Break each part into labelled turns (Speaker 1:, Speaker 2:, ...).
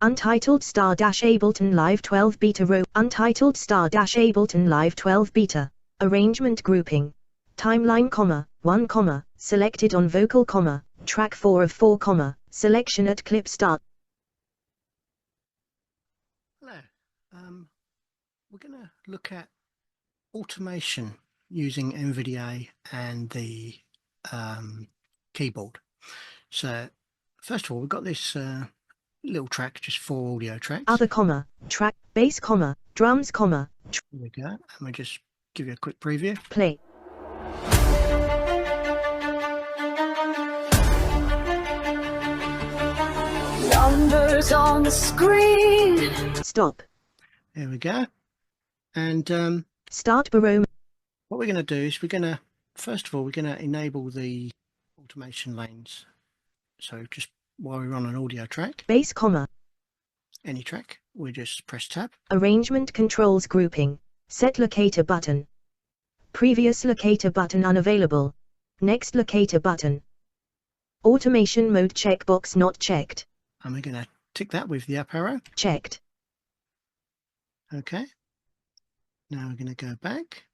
Speaker 1: Untitled *Ableton Live 12 beta row. Untitled *Ableton Live 12 beta. Arrangement grouping. Timeline, 1, selected on vocal, track 4 of 4, selection at clip start.
Speaker 2: Hello. We're going to look at automation using NVDA and the keyboard. So first of all, we've got this little track, just 4 audio tracks.
Speaker 1: Other, track, bass, drums,
Speaker 2: Here we go. And we'll just give you a quick preview.
Speaker 1: Play.
Speaker 3: Numbers on the screen.
Speaker 1: Stop.
Speaker 2: There we go. And
Speaker 1: Start barometer.
Speaker 2: what we're going to do is we're going to, first of all, we're going to enable the automation lanes. So just while we're on an audio track,
Speaker 1: Bass,
Speaker 2: any track, we just press tab.
Speaker 1: Arrangement controls grouping. Set locator button. Previous locator button unavailable. Next locator button. Automation mode checkbox not checked.
Speaker 2: And we're going to tick that with the up arrow.
Speaker 1: Checked.
Speaker 2: Okay. Now we're going to go back.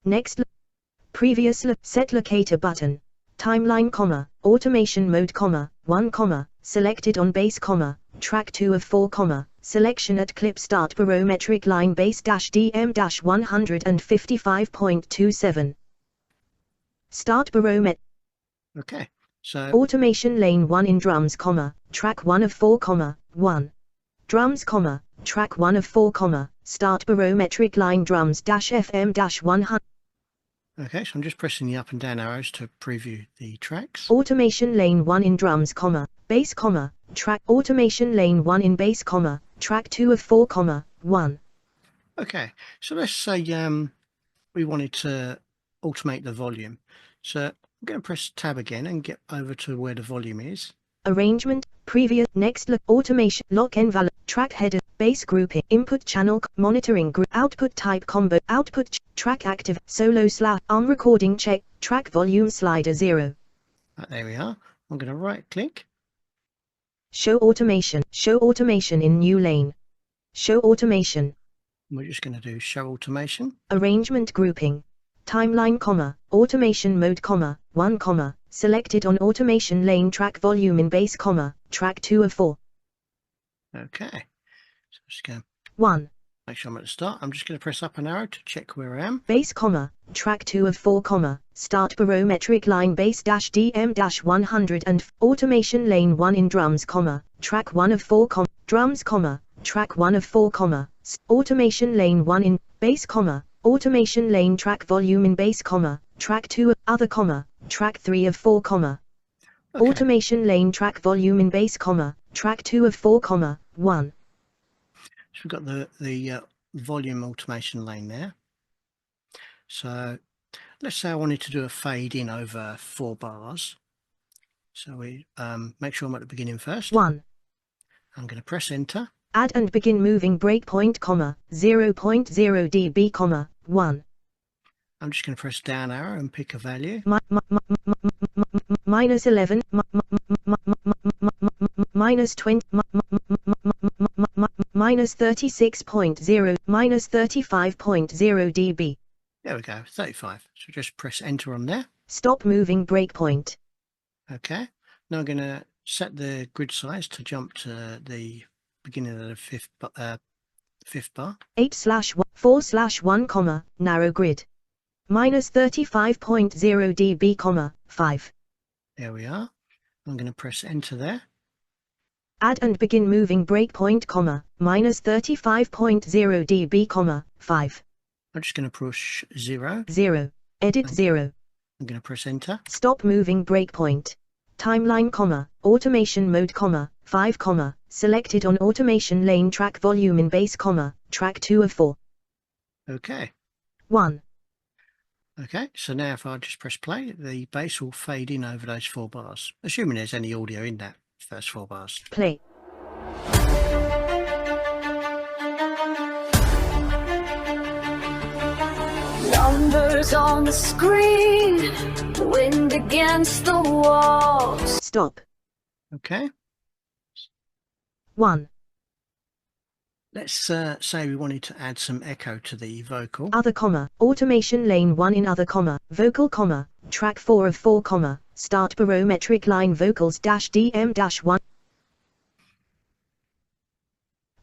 Speaker 1: Next. Previous set locator button. Timeline, automation mode, 1, selected on bass, track 2 of 4, selection at clip start barometric line bass -DM -155.27. Start barometer.
Speaker 2: Okay. So
Speaker 1: Automation lane 1 in drums, track 1 of 4, 1. Drums, track 1 of 4, start barometric line drums -FM -100.
Speaker 2: okay, so I'm just pressing the up and down arrows to preview the tracks.
Speaker 1: Automation lane 1 in drums, bass, track automation lane 1 in bass, track 2 of 4, 1.
Speaker 2: Okay, so let's say we wanted to automate the volume. So I'm going to press tab again and get over to where the volume is.
Speaker 1: Arrangement, previous, next, automation, lock and value, track header, bass grouping, input channel, monitoring group, output type combo, output, track active, solo / arm recording check, track volume slider 0.
Speaker 2: There we are. I'm going to right click.
Speaker 1: Show automation in new lane. Show automation.
Speaker 2: We're just going to do show automation.
Speaker 1: Arrangement grouping. Timeline, automation mode, 1, selected on automation lane track volume in bass, track 2 of 4.
Speaker 2: Okay. So just go
Speaker 1: 1.
Speaker 2: Make sure I'm at the start. I'm just going to press up an arrow to check where I am.
Speaker 1: Bass, track 2 of 4, start barometric line bass -DM -100 and automation lane 1 in drums, track 1 of 4, drums, track 1 of 4, automation lane 1 in bass, automation lane track volume in bass, track 2 of other, track 3 of 4,
Speaker 2: Okay.
Speaker 1: automation lane track volume in bass, track 2 of 4, 1.
Speaker 2: So we've got the volume automation lane there. So let's say I wanted to do a fade in over 4 bars. So we make sure I'm at the beginning first.
Speaker 1: 1.
Speaker 2: I'm going to press enter.
Speaker 1: Add and begin moving breakpoint, 0.0 dB, 1.
Speaker 2: I'm just going to press down arrow and pick a value.
Speaker 1: -11, -20, -36.0, -35.0 dB.
Speaker 2: There we go, 35. So just press enter on there.
Speaker 1: Stop moving breakpoint.
Speaker 2: Okay. Now I'm going to set the grid size to jump to the beginning of the fifth bar.
Speaker 1: 8/4/1, narrow grid. -35.0 dB, 5.
Speaker 2: There we are. I'm going to press enter there.
Speaker 1: Add and begin moving breakpoint, -35.0 dB, 5.
Speaker 2: I'm just going to push 0.
Speaker 1: 0. Edit 0.
Speaker 2: I'm going to press enter.
Speaker 1: Stop moving breakpoint. Timeline, automation mode, 5, selected on automation lane track volume in bass, track 2 of 4.
Speaker 2: Okay.
Speaker 1: 1.
Speaker 2: Okay, so now if I just press play, the bass will fade in over those 4 bars, assuming there's any audio in that first 4 bars.
Speaker 1: Play.
Speaker 3: Numbers on the screen, wind against the walls.
Speaker 1: Stop.
Speaker 2: Okay.
Speaker 1: 1.
Speaker 2: Let's say we wanted to add some echo to the vocal.
Speaker 1: Other, automation lane 1 in other, vocal, track 4 of 4, start barometric line vocals -dm-1.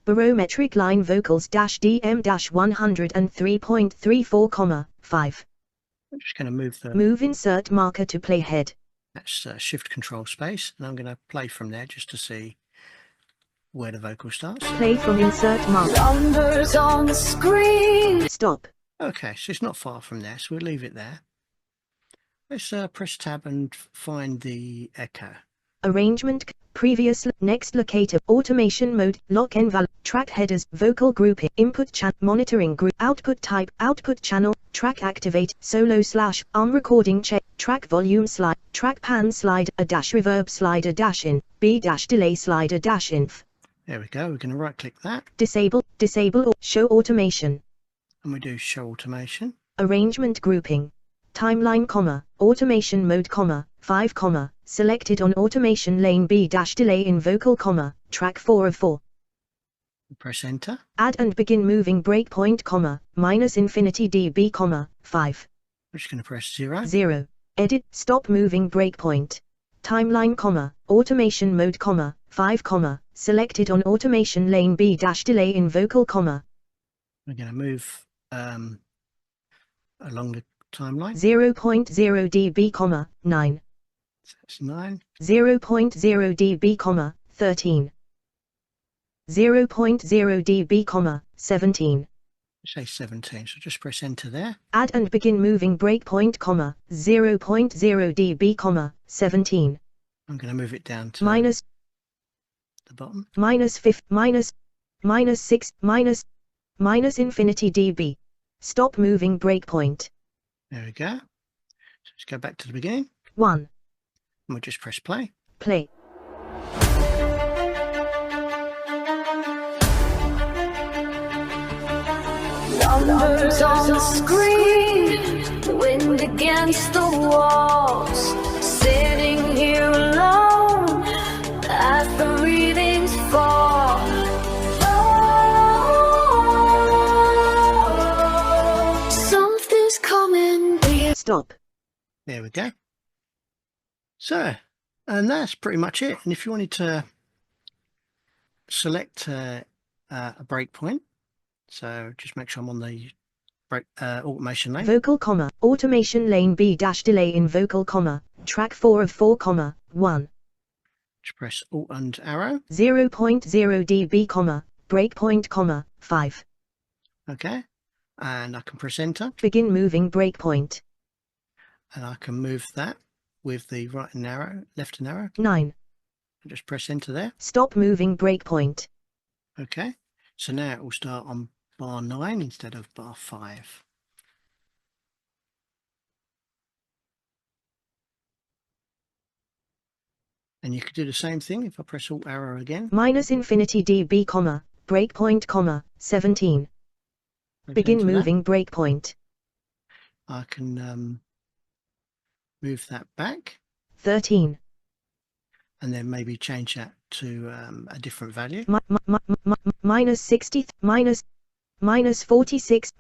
Speaker 1: Barometric line vocals -dm-103.34, 5.
Speaker 2: I'm just going to move the
Speaker 1: Move insert marker to playhead.
Speaker 2: that's shift control space, and I'm going to play from there just to see where the vocal starts.
Speaker 1: Play from insert marker.
Speaker 3: Numbers on the screen.
Speaker 1: Stop.
Speaker 2: Okay, so it's not far from there, so we'll leave it there. Let's press tab and find the echo.
Speaker 1: Arrangement, previous, next locator, automation mode, lock and val, track headers, vocal grouping, input channel, monitoring group, output type, output channel, track activate, solo / arm recording check, track volume slide, track pan slide, a dash reverb slider dash in, B dash delay slider dash inf.
Speaker 2: There we go, we're going to right click that,
Speaker 1: Disable or show automation.
Speaker 2: and we do show automation.
Speaker 1: Arrangement grouping. Timeline, automation mode, 5, selected on automation lane B dash delay in vocal, track 4 of 4.
Speaker 2: Press enter.
Speaker 1: Add and begin moving breakpoint, -infinity dB, 5.
Speaker 2: We're just going to press 0.
Speaker 1: 0. Edit, stop moving breakpoint. Timeline, automation mode, 5, selected on automation lane B dash delay in vocal,
Speaker 2: We're going to move along the timeline.
Speaker 1: 0.0 dB, 9.
Speaker 2: So that's 9.
Speaker 1: 0.0 dB, 13. 0.0 dB, 17.
Speaker 2: Say 17, so just press enter there.
Speaker 1: Add and begin moving breakpoint, 0.0 dB, 17.
Speaker 2: I'm going to move it down to
Speaker 1: Minus
Speaker 2: the bottom.
Speaker 1: -5 -6 -infinity dB. Stop moving breakpoint.
Speaker 2: There we go. So let's go back to the beginning,
Speaker 1: 1.
Speaker 2: and we'll just press play.
Speaker 1: Play.
Speaker 3: Numbers on the screen. Wind against the walls. Sitting here alone as the readings fall. Oh, something's coming.
Speaker 1: Stop.
Speaker 2: There we go. So, and that's pretty much it. And if you wanted to select a breakpoint, so just make sure I'm on the automation lane.
Speaker 1: Vocal, automation lane B dash delay in vocal, track 4 of 4, 1.
Speaker 2: Just press Alt and arrow.
Speaker 1: 0.0 dB, breakpoint, 5.
Speaker 2: Okay. And I can press enter,
Speaker 1: Begin moving breakpoint.
Speaker 2: and I can move that with the right and arrow, left and arrow.
Speaker 1: 9.
Speaker 2: And just press enter there.
Speaker 1: Stop moving breakpoint.
Speaker 2: Okay. So now it will start on bar 9 instead of bar 5. And you could do the same thing if I press Alt arrow again.
Speaker 1: -infinity dB, breakpoint, 17.
Speaker 2: Press
Speaker 1: Begin
Speaker 2: enter that.
Speaker 1: moving breakpoint.
Speaker 2: I can move that back
Speaker 1: 13.
Speaker 2: and then maybe change that to a different value.
Speaker 1: -60, -46,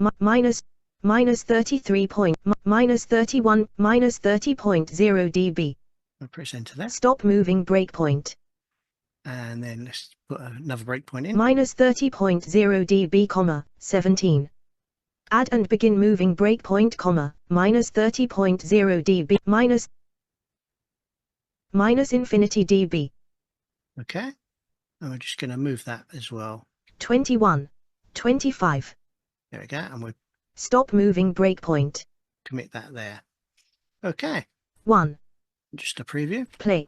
Speaker 1: -33 point, -31, -30.0 dB.
Speaker 2: I'll press enter that,
Speaker 1: Stop moving breakpoint.
Speaker 2: and then let's put another breakpoint in.
Speaker 3: -30.0 dB, 17. Add and begin moving breakpoint, -30.0 dB, minus infinity dB.
Speaker 2: Okay, and we're just going to move that as well.
Speaker 3: 21, 25.
Speaker 2: There we go, and we'll
Speaker 3: Stop moving breakpoint.
Speaker 2: commit that there. Okay,
Speaker 3: 1.
Speaker 2: just a preview.
Speaker 3: Play.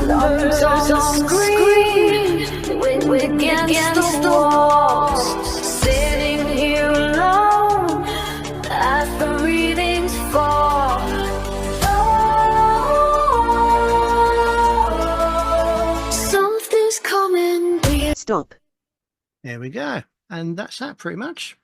Speaker 3: Numbers on the screen, wind against the walls, sitting here alone as the readings fall. Oh, something's coming. Stop.
Speaker 2: There we go, and that's that pretty much.